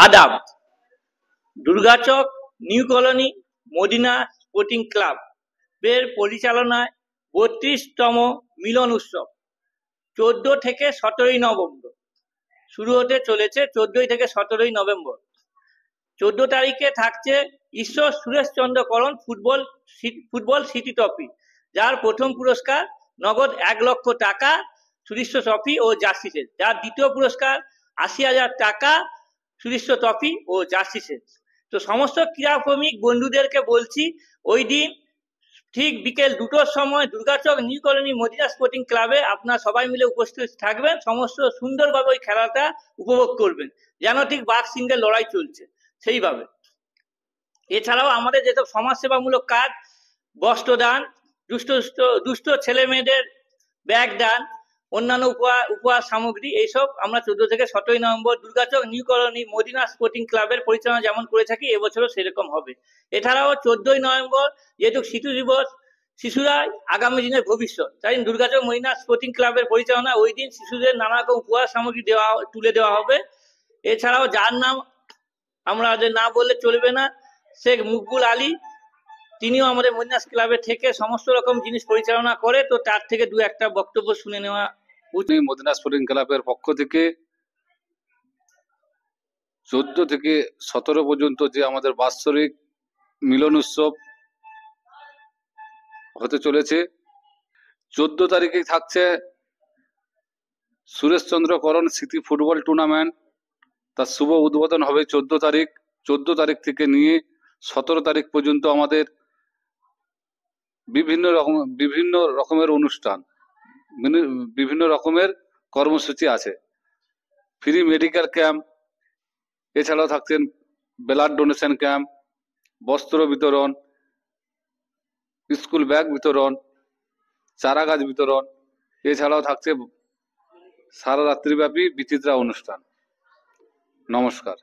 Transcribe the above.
আদাব। Durgachak new colony Madina sporting club এর পরিচালনায় ৩২তম মিলন উৎসব ১৪ থেকে ১৭ই নভেম্বর শুরু হতে চলেছে। ১৪ থেকে ১৭ই নভেম্বর। ১৪ তারিখে থাকছে ঈশ্বর সুরেশচন্দ্র করণ ফুটবল সিটি ট্রফি, যার প্রথম পুরস্কার নগদ ১ লক্ষ টাকা সুদৃশ্য ট্রফি ও জার্সি সেট, যার দ্বিতীয় পুরস্কার ৮০,০০০ টাকা সুদৃশ্য ট্রফি ও জার্সি সেট। তো সমস্ত ক্রীড়াপ্রেমিক বন্ধুদেরকে বলছি, ওই দিন ঠিক বিকেল ২টোর সময় Durgachak new colony Madina sporting ক্লাবে আপনারা সবাই মিলে উপস্থিত থাকবেন। সমস্ত সুন্দরভাবে ওই খেলাটা উপভোগ করবেন, যেন ঠিক বাঘ সিংহের লড়াই চলছে সেইভাবে। এছাড়াও আমাদের যেসব সমাজসেবামূলক কাজ, বস্ত্রদান, দুস্থ ছেলে মেয়েদের ব্যাগ দান, অন্যান্য উপহার সামগ্রী, এইসব আমরা ১৪ থেকে ১৭ই November Durgachak new colony Madina sporting ক্লাবের পরিচালনা যেমন করে থাকি, এবছরও সেরকম হবে। এছাড়াও 14ই নভেম্বর যেহেতু শিশু দিবস, শিশুরাই আগামী দিনের ভবিষ্যৎ, তাই দুর্গাচক মদিনা স্পোর্টিং ক্লাবের পরিচালনা ওই দিন শিশুদের নানা রকম উপহার সামগ্রী তুলে দেওয়া হবে। এছাড়াও যার নাম আমরা না বললে চলবে না, শেখ মুকবুল আলী, তিনিও আমাদের মদিনা ক্লাবের থেকে সমস্ত রকম জিনিস পরিচালনা করে, তো তার থেকে দু একটা বক্তব্য শুনে নেওয়া উচিত। মদিনা স্পোর্টিং ক্লাবের পক্ষ থেকে 14 থেকে 17 পর্যন্ত যে আমাদের বাৎসরিক মিলন উৎসব হতে চলেছে, 14 তারিখে থাকছে সুরেশচন্দ্র করণ স্মৃতি ফুটবল টুর্নামেন্ট। তার শুভ উদ্বোধন হবে 14 তারিখ। 14 তারিখ থেকে নিয়ে 17 তারিখ পর্যন্ত আমাদের বিভিন্ন রকমের অনুষ্ঠান, বিভিন্ন রকমের কর্মসূচি আছে। ফ্রি মেডিকেল ক্যাম্প, এছাড়াও থাকছেন ব্লাড ডোনেশন ক্যাম্প, বস্ত্র বিতরণ, স্কুল ব্যাগ বিতরণ, চারা গাছ বিতরণ, এছাড়াও থাকছে সারা রাত্রিব্যাপী বিচিত্রা অনুষ্ঠান। নমস্কার।